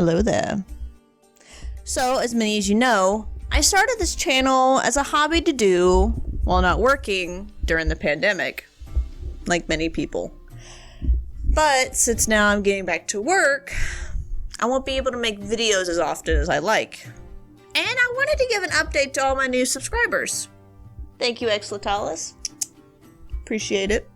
Hello there. So, as many as you know, I started this channel as a hobby to do while not working during the pandemic, like many people. But since now I'm getting back to work, I won't be able to make videos as often as I like. And I wanted to give an update to all my new subscribers. Thank you, 𝓑𝓭𝓬𝓪𝓯. Appreciate it.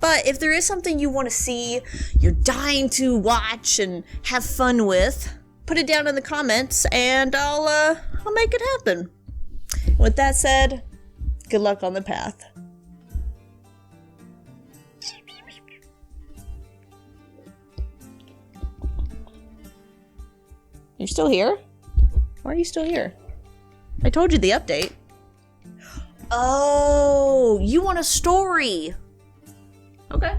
But if there is something you want to see, you're dying to watch and have fun with, put it down in the comments and I'll make it happen. With that said, good luck on the path. You're still here? Why are you still here? I told you the update. Oh, you want a story? Okay.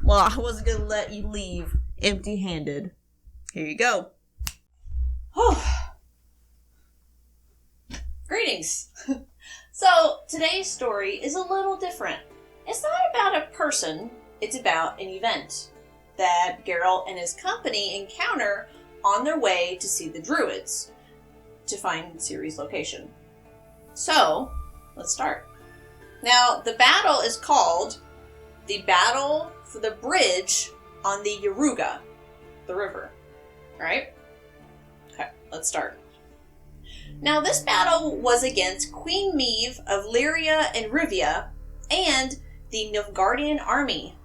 Well, I wasn't gonna let you leave empty-handed. Here you go. Greetings. So, today's story is a little different. It's not about a person, it's about an event that Geralt and his company encounter on their way to see the druids to find Ciri's location. So, let's start. Now, the battle is called the Battle for the Bridge on the Yaruga, the river. Right? Okay, let's start. Now, this battle was against Queen Meve of 𝓘𝓷𝓼𝓽𝓪𝓰 and the Nilfgaardian army.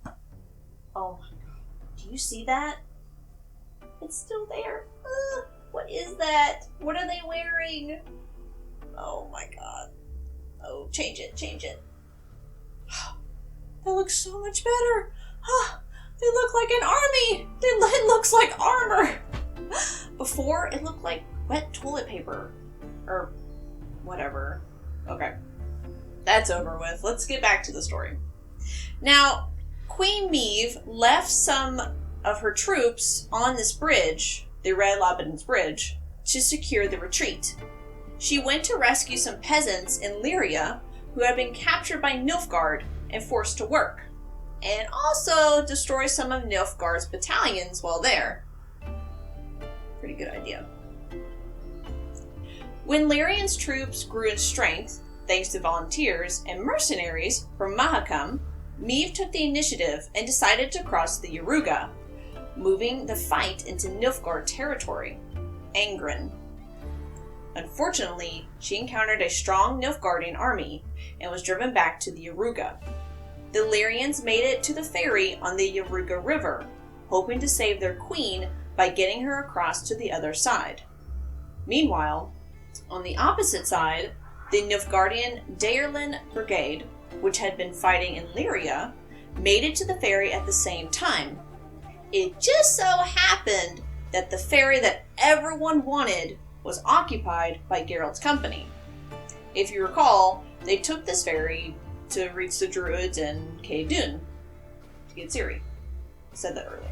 Oh my god. Do you see that? It's still there. What is that? What are they wearing? Oh my god. Oh, change it. That looks so much better. They look like an army. It looks like armor. Before, it looked like wet toilet paper. Or whatever. Okay. That's over with. Let's get back to the story. Now, Queen Meve left some of her troops on this bridge, the 𝓘𝓷𝓼𝓽𝓪𝓰 bridge, to secure the retreat. She went to rescue some peasants in 𝓘𝓷 who had been captured by Nilfgaard and forced to work, and also destroy some of Nilfgaard's battalions while there. Pretty good idea. When 𝓘𝓷's troops grew in strength, thanks to volunteers and mercenaries from 𝓘𝓾𝓬, Meve took the initiative and decided to cross the Yaruga, moving the fight into Nilfgaard territory, 𝓘𝓮𝓬𝓪𝓯. Unfortunately, she encountered a strong Nilfgaardian army and was driven back to the Yaruga. The 𝓘𝓼ans made it to the ferry on the Yaruga River, hoping to save their queen by getting her across to the other side. Meanwhile, on the opposite side, the Nilfgaardian 𝓘𝓷𝓼𝓽𝓪𝓰 brigade, which had been fighting in 𝓘𝓷, made it to the ferry at the same time. It just so happened that the ferry that everyone wanted was occupied by Geralt's company. If you recall, they took this ferry to reach the druids in 𝓘𝓷𝓼𝓽𝓪𝓰 to get Ciri. I said that earlier,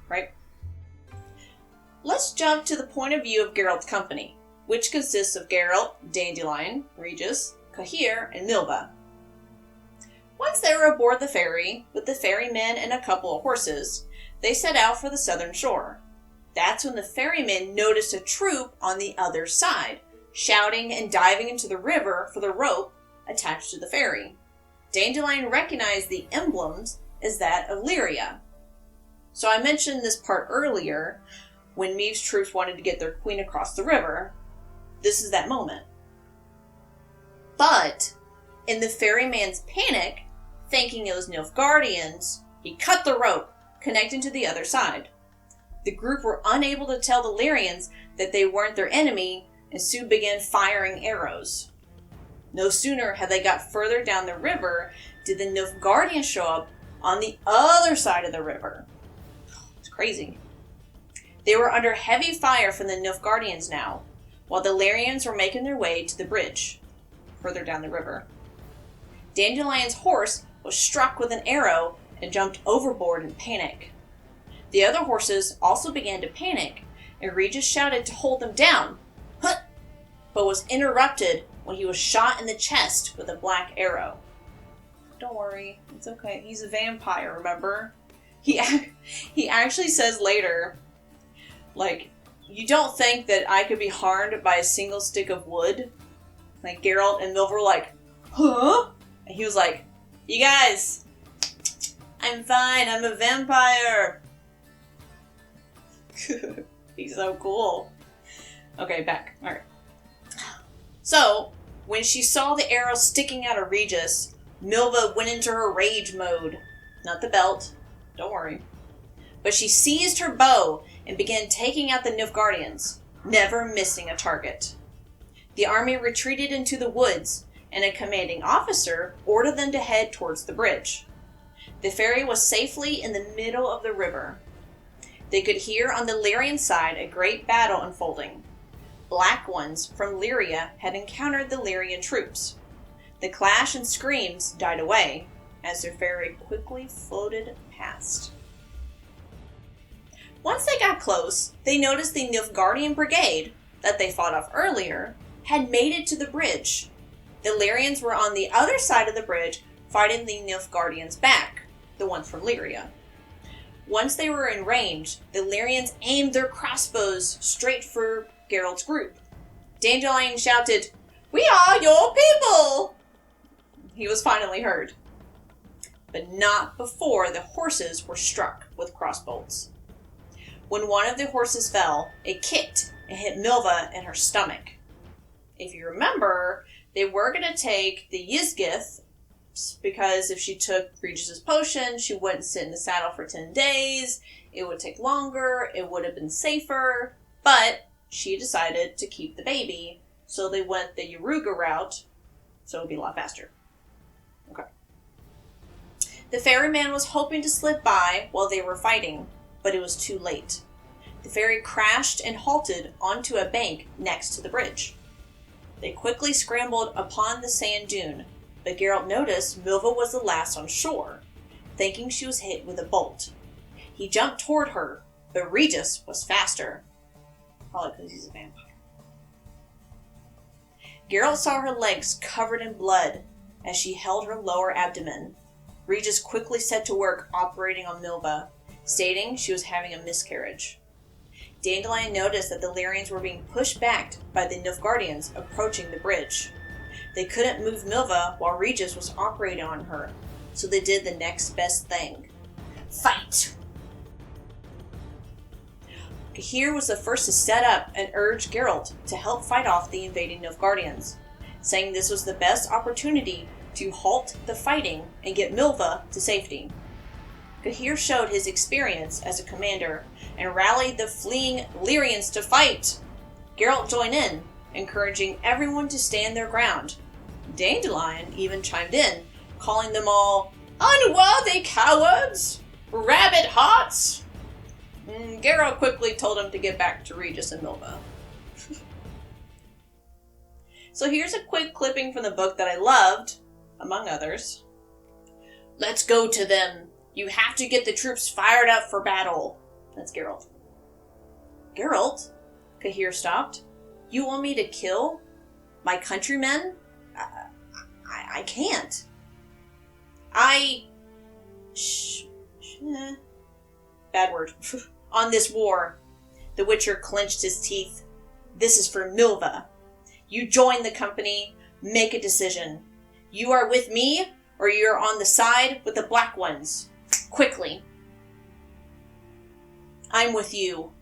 right? Let's jump to the point of view of Geralt's company, which consists of Geralt, Dandelion, Regis, 𝓘𝓷𝓼𝓽𝓪, and Milva. Once they were aboard the ferry, with the ferrymen and a couple of horses, they set out for the southern shore. That's when the ferrymen noticed a troop on the other side, shouting and diving into the river for the rope attached to the ferry. Dandelion recognized the emblems as that of 𝓘𝓷. So I mentioned this part earlier, when Meve's troops wanted to get their queen across the river. This is that moment. But, in the ferryman's panic, thinking it was Nilfgaardians, he cut the rope, connecting to the other side. The group were unable to tell the 𝓘𝓼ans that they weren't their enemy, and soon began firing arrows. No sooner had they got further down the river did the Nilfgaardians show up on the other side of the river. It's crazy. They were under heavy fire from the Nilfgaardians now, while the 𝓘𝓼ans were making their way to the bridge, further down the river. Dandelion's horse was struck with an arrow and jumped overboard in panic. The other horses also began to panic, and Regis shouted to hold them down, but was interrupted when he was shot in the chest with a black arrow. Don't worry, it's okay. He's a vampire, remember? he actually says later, like, you don't think that I could be harmed by a single stick of wood? Like, Geralt and Meve were like, huh? And he was like, you guys, I'm fine, I'm a vampire. He's so cool. Okay, back. Alright. So, when she saw the arrow sticking out of Regis, Meve went into her rage mode. Not the belt. Don't worry. But she seized her bow and began taking out the Nilfgaardians, never missing a target. The army retreated into the woods, and a commanding officer ordered them to head towards the bridge. The ferry was safely in the middle of the river. They could hear on the Lyrian side a great battle unfolding. Black ones from Lyria had encountered the Lyrian troops. The clash and screams died away as their ferry quickly floated past. Once they got close, they noticed the Nilfgaardian brigade that they fought off earlier had made it to the bridge. The Lyrians were on the other side of the bridge fighting the Nilfgaardians back, the ones from Lyria. Once they were in range, the Lyrians aimed their crossbows straight for Geralt's group. Dandelion shouted, "We are your people!" He was finally heard. But not before the horses were struck with crossbolts. When one of the horses fell, it kicked and hit Meve in her stomach. If you remember, they were going to take the Ysgith, because if she took Regis's potion, she wouldn't sit in the saddle for 10 days, it would take longer, it would have been safer, but she decided to keep the baby, so they went the Yaruga route, so it would be a lot faster. Okay. The ferryman was hoping to slip by while they were fighting, but it was too late. The ferry crashed and halted onto a bank next to the bridge. They quickly scrambled upon the sand dune, but Geralt noticed Meve was the last on shore, thinking she was hit with a bolt. He jumped toward her, but Regis was faster. Probably because he's a vampire. Geralt saw her legs covered in blood as she held her lower abdomen. Regis quickly set to work operating on Meve, stating she was having a miscarriage. Dandelion noticed that the Lyrians were being pushed back by the Nilfgaardians approaching the bridge. They couldn't move Meve while Regis was operating on her, so they did the next best thing. Fight! 𝓑𝓭 was the first to set up and urge Geralt to help fight off the invading Nilfgaardians, saying this was the best opportunity to halt the fighting and get Meve to safety. 𝓑𝓭 showed his experience as a commander and rallied the fleeing Lyrians to fight. Geralt joined in, encouraging everyone to stand their ground. Dandelion even chimed in, calling them all unworthy cowards, rabbit hearts. Geralt quickly told him to get back to Regis and Meve. So here's a quick clipping from the book that I loved, among others. Let's go to them. You have to get the troops fired up for battle. That's Geralt. Geralt? 𝓑𝓭 stopped. You want me to kill my countrymen? I can't. Bad word. On this war. The Witcher clenched his teeth. This is for Meve. You join the company. Make a decision. You are with me, or you're on the side with the Black Ones. Quickly. I'm with you.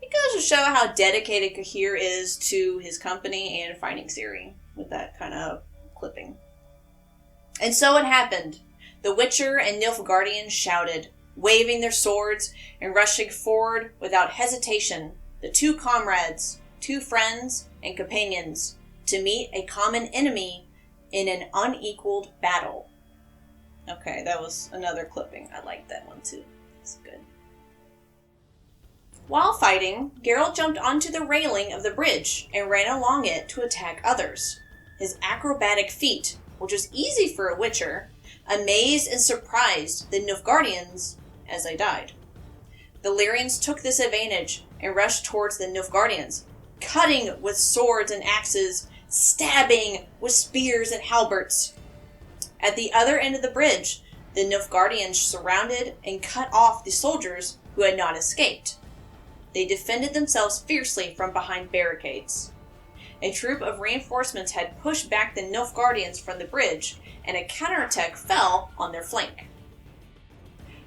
It goes to show how dedicated 𝓑𝓭 is to his company and fighting Ciri, with that kind of clipping. And so it happened. The Witcher and Nilfgaardians shouted, waving their swords and rushing forward without hesitation, the two comrades, two friends and companions, to meet a common enemy in an unequaled battle. Okay, that was another clipping. I like that one too. It's good. While fighting, Geralt jumped onto the railing of the bridge and ran along it to attack others. His acrobatic feat, which was easy for a Witcher, amazed and surprised the Nilfgaardians as they died. The Lyrians took this advantage and rushed towards the Nilfgaardians, cutting with swords and axes, stabbing with spears and halberds. At the other end of the bridge, The Nilfgaardians surrounded and cut off the soldiers who had not escaped. They defended themselves fiercely from behind barricades. A troop of reinforcements had pushed back the Nilfgaardians from the bridge, and a counterattack fell on their flank.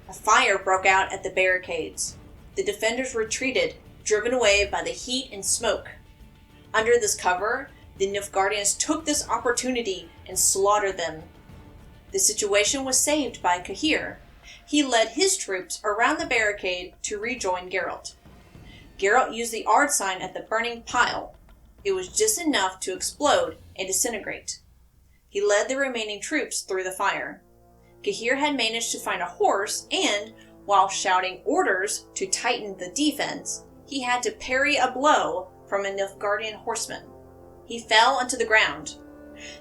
A fire broke out at the barricades. The defenders retreated, driven away by the heat and smoke. Under this cover, the Nilfgaardians took this opportunity and slaughtered them. The situation was saved by 𝓘𝓷𝓼𝓽𝓪𝓰. He led his troops around the barricade to rejoin Geralt. Geralt used the Ard sign at the burning pile. It was just enough to explode and disintegrate. He led the remaining troops through the fire. 𝓘𝓷𝓼 had managed to find a horse and, while shouting orders to tighten the defense, he had to parry a blow from a Nilfgaardian horseman. He fell onto the ground.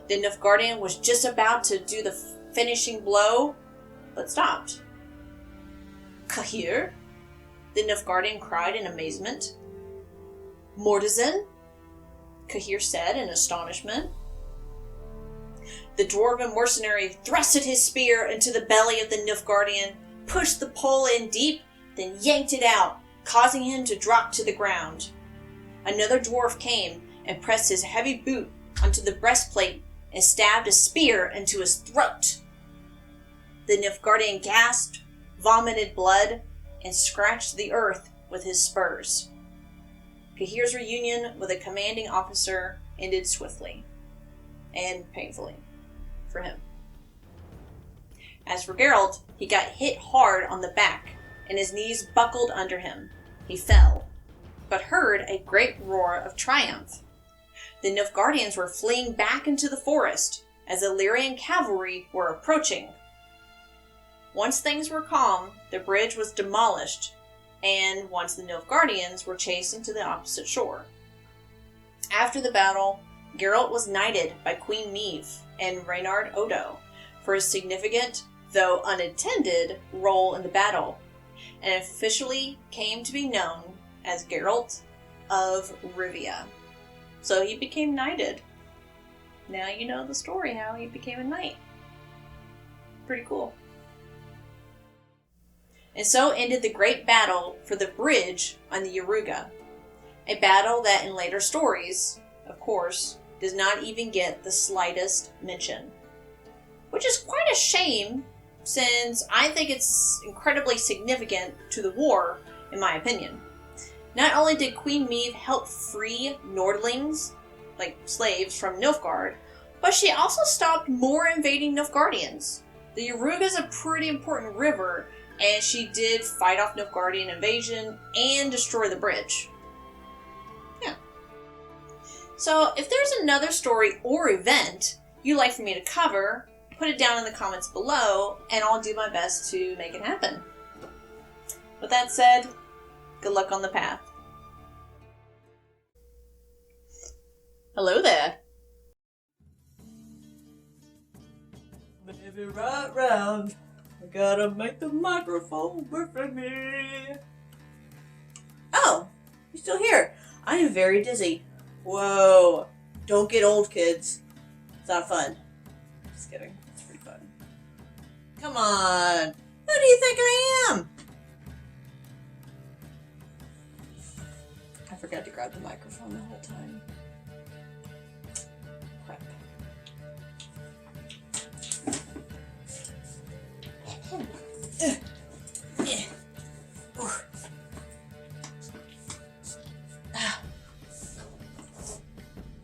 The Nilfgaardian was just about to do the finishing blow, but stopped. 𝓘𝓷𝓼? The Nilfgaardian cried in amazement. 𝓘𝓚𝓬𝓪𝓯? 𝓘𝓷𝓼 said in astonishment. The dwarven mercenary thrusted his spear into the belly of the Nilfgaardian, pushed the pole in deep, then yanked it out, causing him to drop to the ground. Another dwarf came and pressed his heavy boot onto the breastplate and stabbed a spear into his throat. The Nilfgaardian gasped, vomited blood, and scratched the earth with his spurs. 𝓘𝓷𝓼's reunion with a commanding officer ended swiftly and painfully for him. As for Geralt, he got hit hard on the back, and his knees buckled under him. He fell, but heard a great roar of triumph. The Nilfgaardians were fleeing back into the forest, as the Lyrian cavalry were approaching. Once things were calm, the bridge was demolished, and once the Nilfgaardians were chased into the opposite shore. After the battle, Geralt was knighted by Queen Meve and Reynard Odo for his significant, though unintended, role in the battle, and officially came to be known as Geralt of Rivia. So he became knighted. Now you know the story how he became a knight. Pretty cool. And so ended the great battle for the bridge on the Yaruga. A battle that in later stories, of course, does not even get the slightest mention. Which is quite a shame, since I think it's incredibly significant to the war, in my opinion. Not only did Queen Meve help free Nordlings, like slaves, from Nilfgaard, but she also stopped more invading Nilfgaardians. The Yaruga is a pretty important river, and she did fight off Nilfgaardian invasion and destroy the bridge. Yeah. So if there's another story or event you'd like for me to cover, put it down in the comments below, and I'll do my best to make it happen. With that said, good luck on the path. Hello there. Maybe right round. I gotta make the microphone work for me. Oh, you're still here. I am very dizzy. Whoa. Don't get old, kids. It's not fun. Just kidding. It's pretty fun. Come on. Who do you think I am? I forgot to grab the microphone the whole time. Crap.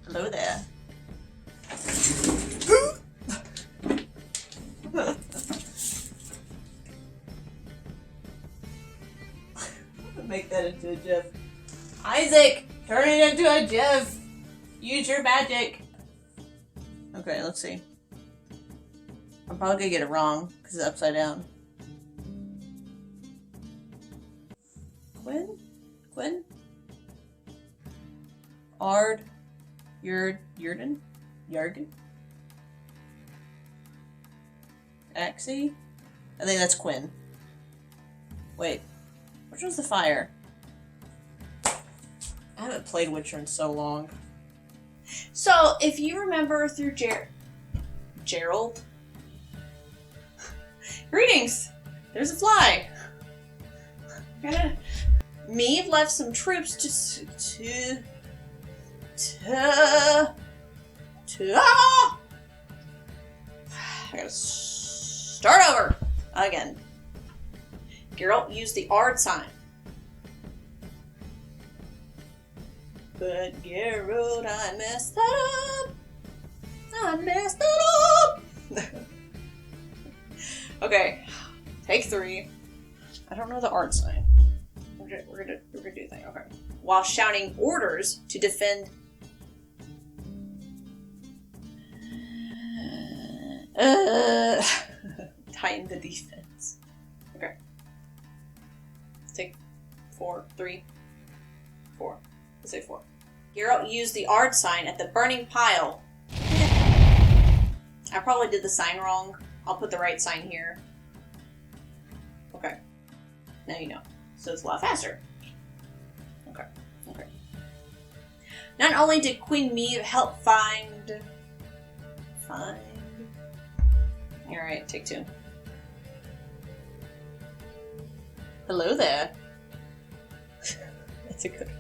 Hello there. Make that into a GIF. Isaac, turn it into a GIF. Use your magic. Okay, let's see. I'm probably gonna get it wrong because it's upside down. Quinn? Ard? Yrden? Axie? I think that's Quinn. Wait, which one's the fire? I haven't played Witcher in so long. So, if you remember through Geralt, Greetings! There's a fly! Meve left some troops to I gotta start over again. Geralt used the ℝ sign. But Geralt, I messed that up. I messed it up. Okay, take 3. I don't know the ℝ sign. We're gonna do the thing. Okay. While shouting orders to defend. Tighten the defense. Okay. Take 4, 3, 4. Let's say 4. Geralt used the ℝ sign at the burning pile. I probably did the sign wrong. I'll put the right sign here. Okay. Now you know. So it's a lot faster. Okay. Okay. Not only did Queen Meve help find... Alright, take 2. Hello there. That's a good one.